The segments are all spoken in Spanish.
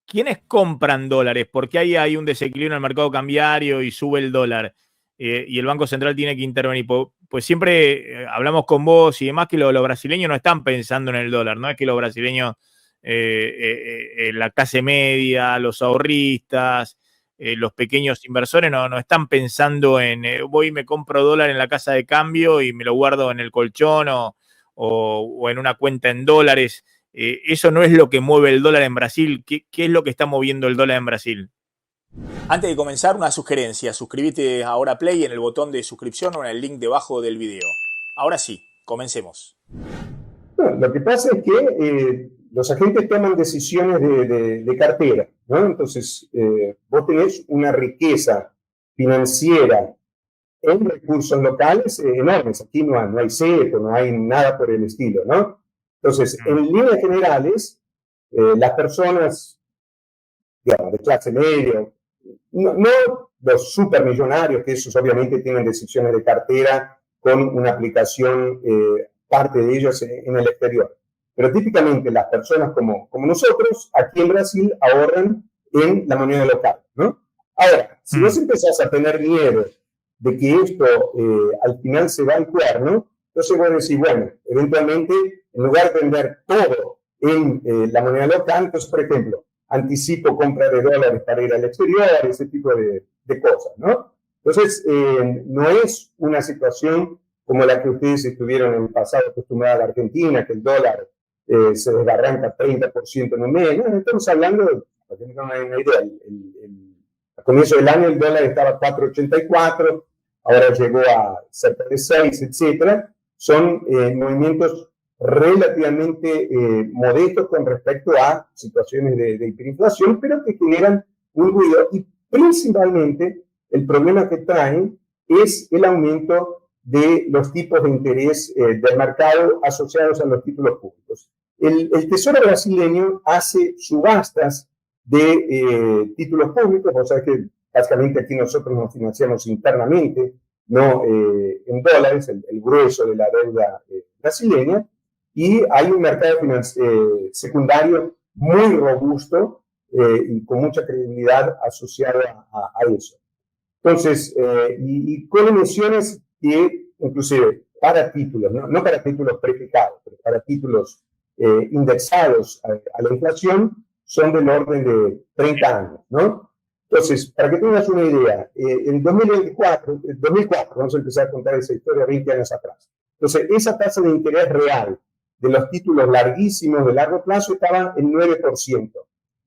¿quiénes compran dólares? Porque ahí hay un desequilibrio en el mercado cambiario y sube el dólar. Y el Banco Central tiene que intervenir. Pues siempre hablamos con vos y demás que los brasileños no están pensando en el dólar, no es que los brasileños, la clase media, los ahorristas, los pequeños inversores no están pensando en voy y me compro dólar en la casa de cambio y me lo guardo en el colchón o en una cuenta en dólares. Eso no es lo que mueve el dólar en Brasil. ¿Qué es lo que está moviendo el dólar en Brasil? Antes de comenzar, una sugerencia. Suscríbete ahora Play en el botón de suscripción o en el link debajo del video. Ahora sí, comencemos. No, lo que pasa es que los agentes toman decisiones de cartera, ¿no? Entonces, vos tenés una riqueza financiera en recursos locales enormes. Aquí no hay CETO, no hay nada por el estilo, ¿no? Entonces, en líneas generales, las personas, digamos, de clase media, no los supermillonarios, que esos obviamente tienen decisiones de cartera con una aplicación, parte de ellos en el exterior. Pero típicamente las personas como nosotros, aquí en Brasil, ahorran en la moneda local, ¿no? Ahora, si vos empezás a tener miedo de que esto al final se va al cuerno, entonces vos decís, bueno, eventualmente, en lugar de vender todo en la moneda local, entonces, por ejemplo, anticipo compra de dólares para ir al exterior, ese tipo de cosas, ¿no? Entonces, no es una situación como la que ustedes estuvieron en el pasado acostumbrados a la Argentina, que el dólar se desbarranca 30% en un mes. No, estamos hablando, para que tengan una idea, al comienzo del año el dólar estaba a 4,84, ahora llegó a cerca de 6, etcétera. Son movimientos relativamente modestos con respecto a situaciones de hiperinflación, pero que generan un ruido. Y principalmente el problema que traen es el aumento de los tipos de interés del mercado asociados a los títulos públicos. El Tesoro brasileño hace subastas de títulos públicos, o sea que básicamente aquí nosotros nos financiamos internamente, no en dólares, el grueso de la deuda brasileña, y hay un mercado secundario muy robusto y con mucha credibilidad asociada a eso. Entonces, y con emisiones que, inclusive, para títulos, no para títulos prefijados, pero para títulos indexados a la inflación, son del orden de 30 años, ¿no? Entonces, para que tengas una idea, en 2004, vamos a empezar a contar esa historia 20 años atrás. Entonces, esa tasa de interés real de los títulos larguísimos de largo plazo estaba en 9%.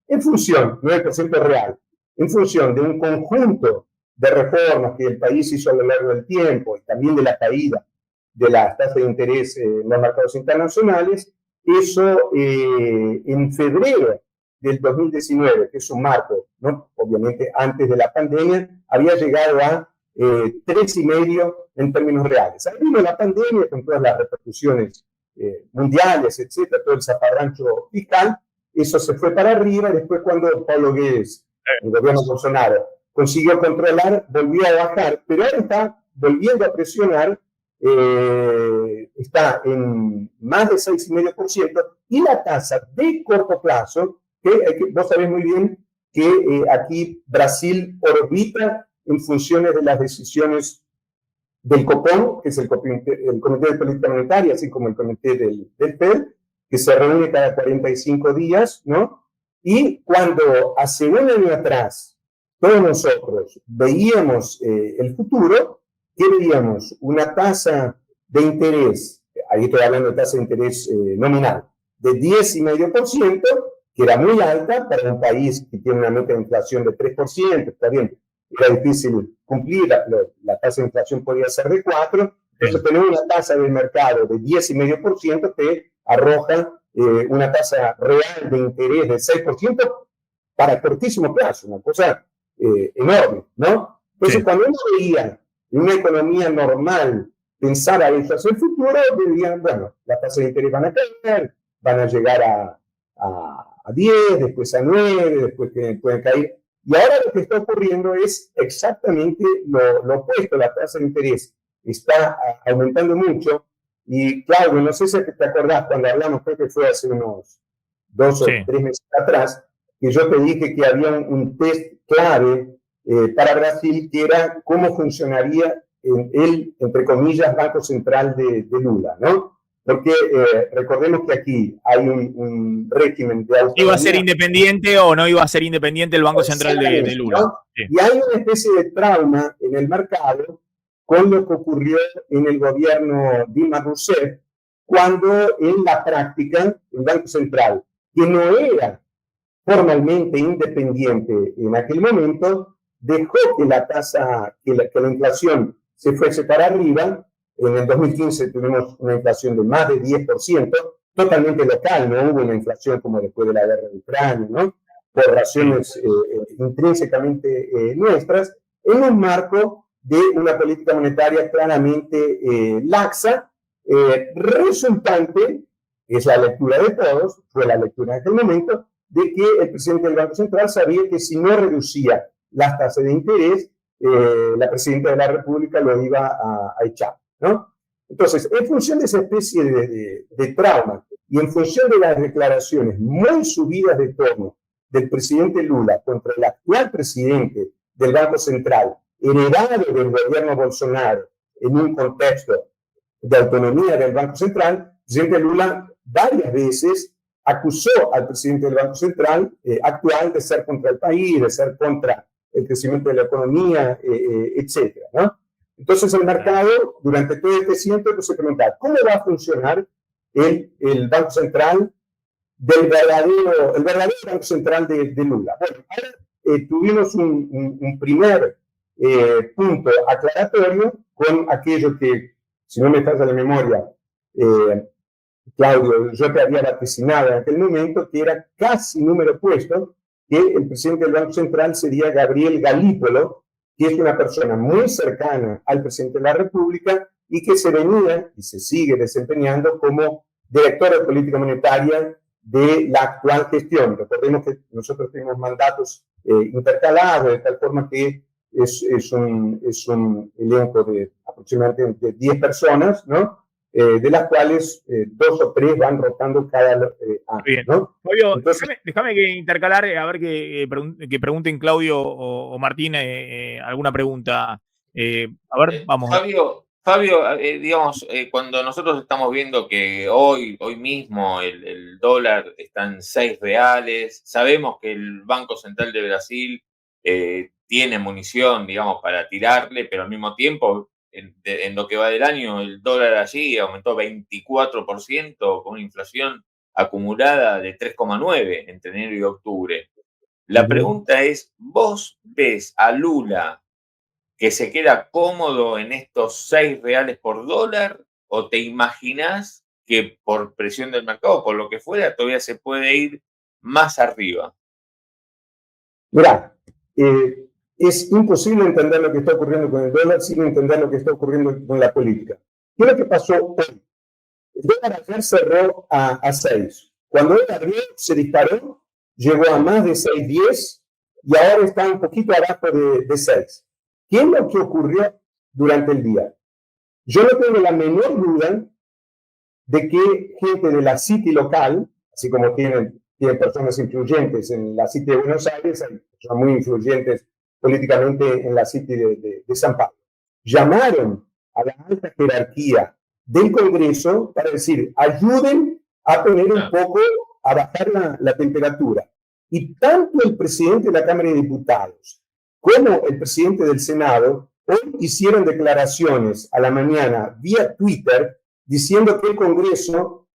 En función, 9% real, en función de un conjunto de reformas que el país hizo a lo largo del tiempo y también de la caída de las tasas de interés en los mercados internacionales, eso en febrero del 2019, que es un marco, ¿no? Obviamente antes de la pandemia, había llegado a 3,5 en términos reales. Ahí vino la pandemia con todas las repercusiones mundiales, etcétera, todo el zafarrancho fiscal, eso se fue para arriba y después cuando Paulo Guedes, el gobierno Bolsonaro, consiguió controlar, volvió a bajar, pero ahora está volviendo a presionar, está en más de 6,5%, y la tasa de corto plazo, que vos sabés muy bien que aquí Brasil orbita en funciones de las decisiones del COPOM, que es el Comité de Política Monetaria, así como el Comité del FED, que se reúne cada 45 días, ¿no? Y cuando hace un año atrás todos nosotros veíamos el futuro, ¿qué veíamos? Una tasa de interés, ahí estoy hablando de tasa de interés nominal, de 10,5%, que era muy alta para un país que tiene una meta de inflación de 3%, está bien, era difícil cumplir, la tasa de inflación podía ser de 4%, entonces tenemos una tasa de mercado de 10,5% que arroja una tasa real de interés de 6% para cortísimo plazo, una cosa enorme, ¿no? Entonces, sí, cuando uno veía en una economía normal pensar a eso hacia el futuro, dirían, bueno, las tasas de interés van a caer, van a llegar a 10, después a 9, después que pueden caer. Y ahora lo que está ocurriendo es exactamente lo opuesto. La tasa de interés está aumentando mucho. Y claro, no sé si te acordás cuando hablamos, creo que fue hace unos 2 o 3 meses atrás, que yo te dije que había un test clave para Brasil, que era cómo funcionaría el, entre comillas, Banco Central de Lula, ¿no? Porque recordemos que aquí hay un régimen de autonomía. ¿Iba a ser independiente o no iba a ser independiente el Banco Central de Lula? ¿No? Sí. Y hay una especie de trauma en el mercado con lo que ocurrió en el gobierno Dilma Rousseff, cuando en la práctica el Banco Central, que no era formalmente independiente en aquel momento, dejó que la tasa, que la inflación se fuese para arriba. En el 2015 tuvimos una inflación de más de 10%, totalmente local, no hubo una inflación como después de la guerra de Ucrania, ¿no? Por razones intrínsecamente nuestras, en un marco de una política monetaria claramente laxa, resultante, es la lectura de todos, fue la lectura en aquel momento, de que el presidente del Banco Central sabía que si no reducía las tasas de interés, la presidenta de la República lo iba a echar, ¿no? Entonces, en función de esa especie de trauma y en función de las declaraciones muy subidas de tono del presidente Lula contra el actual presidente del Banco Central, heredado del gobierno Bolsonaro en un contexto de autonomía del Banco Central, el presidente Lula varias veces acusó al presidente del Banco Central actual de ser contra el país, de ser contra el crecimiento de la economía, etcétera, ¿no? Entonces el mercado, durante todo este tiempo, se preguntaba, ¿cómo va a funcionar el Banco Central el verdadero Banco Central de Lula? Bueno, ahora tuvimos un primer punto aclaratorio con aquello que, si no me falla la memoria, Claudio, yo te había vaticinado en aquel momento, que era casi número puesto, que el presidente del Banco Central sería Gabriel Galípolo, que es una persona muy cercana al presidente de la República y que se venía y se sigue desempeñando como director de política monetaria de la actual gestión. Recordemos que nosotros tenemos mandatos intercalados, de tal forma que es un elenco de aproximadamente 10 personas, ¿no? De las cuales 2 o 3 van rotando cada año. Bien. ¿No? Fabio, déjame que intercalar, a ver que pregunten Claudio o Martín alguna pregunta. A ver, vamos. Fabio, digamos, cuando nosotros estamos viendo que hoy mismo el dólar está en 6 reales, sabemos que el Banco Central de Brasil tiene munición, digamos, para tirarle, pero al mismo tiempo, en lo que va del año, el dólar allí aumentó 24% con una inflación acumulada de 3,9 entre enero y octubre. La pregunta es, ¿vos ves a Lula que se queda cómodo en estos 6 reales por dólar o te imaginás que por presión del mercado, por lo que fuera, todavía se puede ir más arriba? Mirá, es imposible entender lo que está ocurriendo con el dólar sin entender lo que está ocurriendo con la política. ¿Qué es lo que pasó hoy? El dólar ayer cerró a 6. Cuando él abrió, se disparó, llegó a más de 6.10 y ahora está un poquito abajo de 6. ¿Qué es lo que ocurrió durante el día? Yo no tengo la menor duda de que gente de la City local, así como tienen personas influyentes en la City de Buenos Aires, hay personas muy influyentes políticamente en la City de San Pablo, llamaron a la alta jerarquía del Congreso para decir, ayuden a poner un poco, a bajar la temperatura. Y tanto el presidente de la Cámara de Diputados como el presidente del Senado hoy hicieron declaraciones a la mañana vía Twitter diciendo que el Congreso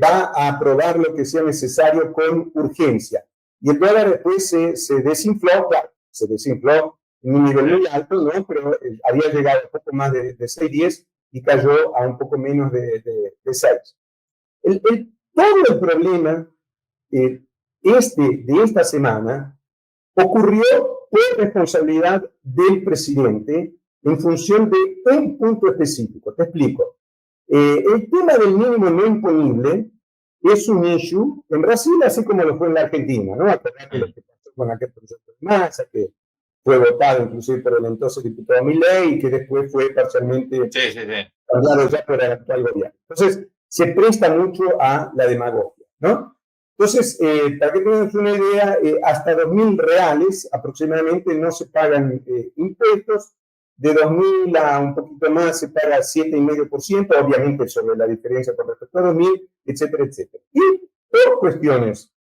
va a aprobar lo que sea necesario con urgencia. Y el dólar después se desinfló, claro, se desinfló en un nivel muy alto, ¿no? Pero había llegado a poco más de 6.10 y cayó a un poco menos de 6. Todo el problema de esta semana ocurrió por responsabilidad del presidente en función de un punto específico. Te explico. El tema del mínimo no imponible es un issue en Brasil, así como lo fue en la Argentina, ¿no? Acordate lo que pasó con aquel proyecto de Massa, que fue votado inclusive por el entonces diputado Milei y que después fue parcialmente cambiado ya por el actual gobierno. Entonces, se presta mucho a la demagogia, ¿no? Entonces, para que tengan una idea, hasta 2.000 reales aproximadamente no se pagan impuestos. De 2.000 a un poquito más se paga 7,5%, obviamente sobre la diferencia con respecto a 2.000, etcétera, etcétera. Y por cuestiones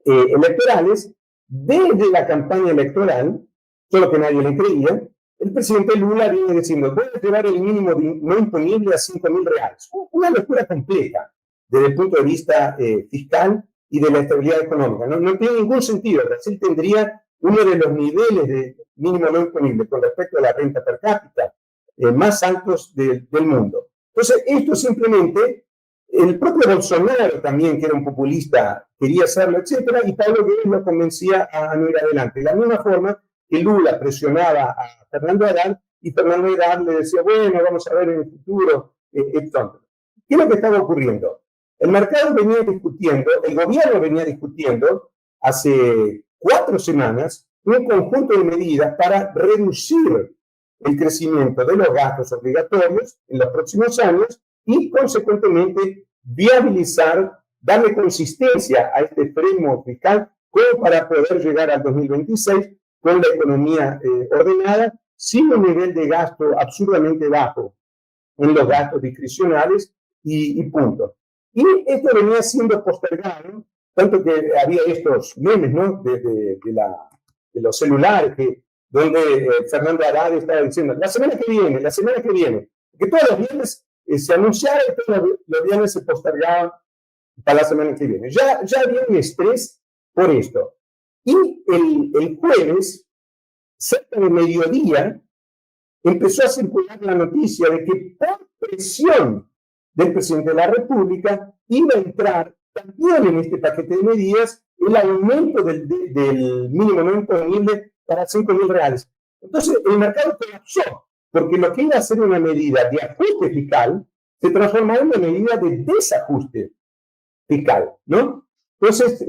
electorales, desde la campaña electoral, solo que nadie le creía, el presidente Lula viene diciendo, voy a llevar el mínimo no imponible a 5.000 reales. Una locura completa desde el punto de vista fiscal y de la estabilidad económica. No tiene ningún sentido. Brasil tendría uno de los niveles de mínimo no imponible con respecto a la renta per cápita más altos del mundo. Entonces, esto simplemente, el propio Bolsonaro también, que era un populista, quería hacerlo, etcétera, y Pablo Guedes lo convencía a no ir adelante. De la misma forma que Lula presionaba a Fernando Haddad, y Fernando Haddad le decía, bueno, vamos a ver en el futuro, etc. ¿Qué es lo que estaba ocurriendo? El mercado venía discutiendo, el gobierno venía discutiendo hace 4 semanas un conjunto de medidas para reducir el crecimiento de los gastos obligatorios en los próximos años y, consecuentemente, viabilizar, darle consistencia a este freno fiscal como para poder llegar al 2026 con la economía ordenada, sin un nivel de gasto absurdamente bajo en los gastos discrecionales y punto. Y esto venía siendo postergado, tanto que había estos memes, ¿no?, de los celulares, donde Fernando Haddad estaba diciendo, la semana que viene, que todos los viernes se anunciara y todos los viernes se postergaban para la semana que viene. Ya había un estrés por esto. Y el jueves, cerca de mediodía, empezó a circular la noticia de que por presión del presidente de la República iba a entrar también en este paquete de medidas el aumento del mínimo no imponible para 5.000 reales. Entonces, el mercado colapsó, porque lo que iba a ser una medida de ajuste fiscal se transformó en una medida de desajuste fiscal, ¿no? Entonces,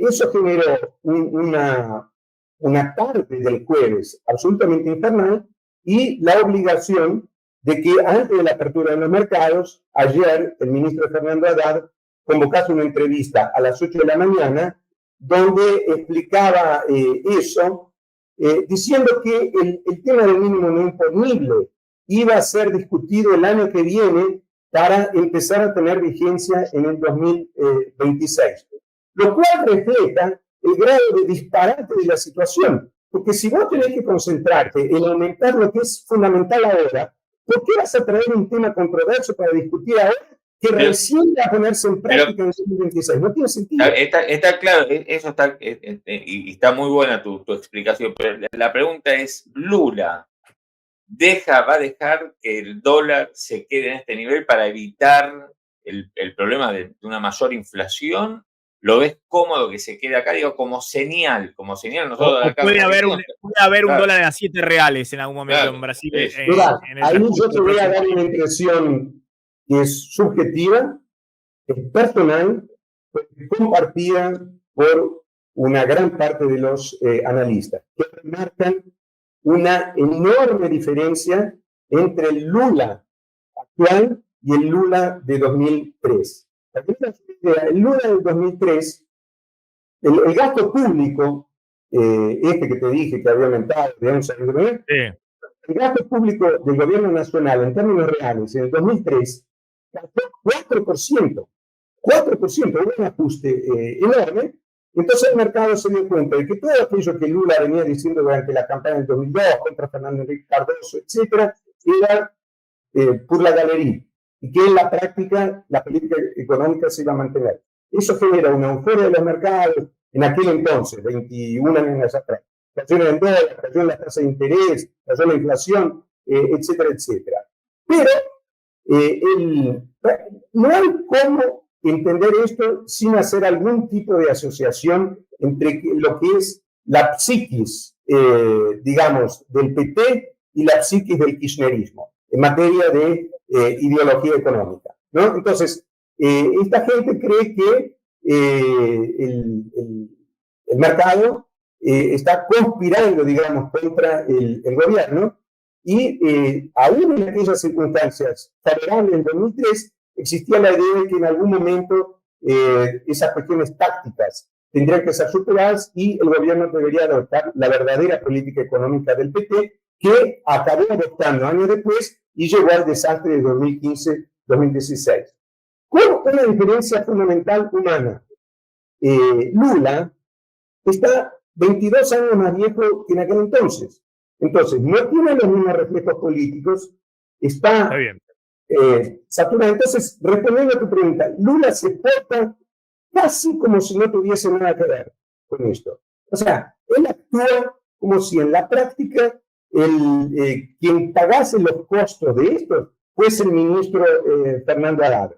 eso generó una tarde del jueves absolutamente infernal y la obligación de que antes de la apertura de los mercados, ayer el ministro Fernando Haddad convocase una entrevista a las 8 de la mañana donde explicaba eso, diciendo que el tema del mínimo no imponible iba a ser discutido el año que viene para empezar a tener vigencia en el 2026. Lo cual refleja el grado de disparate de la situación. Porque si vos tenés que concentrarte en aumentar lo que es fundamental ahora, ¿por qué vas a traer un tema controverso para discutir ahora que recién va a ponerse en práctica en el 2026? No tiene sentido. Está claro, eso está, y está muy buena tu explicación, pero la pregunta es, ¿Lula va a dejar que el dólar se quede en este nivel para evitar el problema de una mayor inflación? ¿Lo ves cómodo que se quede acá? Digo, como señal nosotros acá. Puede haber un dólar a 7 reales en algún momento en Brasil. Ahí yo te voy a dar una impresión que es subjetiva, es personal, compartida por una gran parte de los analistas, que remarcan una enorme diferencia entre el Lula actual y el Lula de 2003. El Lula del 2003, el gasto público, que te dije que había aumentado de 11 años, el gasto público del gobierno nacional en términos reales en el 2003 cayó 4%, hubo un ajuste enorme. Entonces el mercado se dio cuenta de que todo aquello que Lula venía diciendo durante la campaña del 2002 contra Fernando Henrique Cardoso, etcétera, era por la galería, y que en la práctica la política económica se iba a mantener. Eso genera una euforia de los mercados en aquel entonces, 21 años atrás. Cayó en el dólar, cayó en la tasa de interés, cayó la inflación, etcétera, etcétera. Pero no hay cómo entender esto sin hacer algún tipo de asociación entre lo que es la psiquis, digamos, del PT y la psiquis del kirchnerismo en materia de ideología económica, ¿no? Entonces, esta gente cree que el mercado está conspirando, digamos, contra el gobierno y aún en aquellas circunstancias favorables en 2003 existía la idea de que en algún momento esas cuestiones tácticas tendrían que ser superadas y el gobierno debería adoptar la verdadera política económica del PT, que acabó adoptando años después y llegó al desastre de 2015-2016. Con una diferencia fundamental humana. Lula está 22 años más viejo que en aquel entonces. Entonces, no tiene los mismos reflejos políticos, está bien. saturado. Entonces, respondiendo a tu pregunta, Lula se porta casi como si no tuviese nada que ver con esto. O sea, él actúa como si en la práctica quien pagase los costos de esto fuese el ministro Fernando Haddad.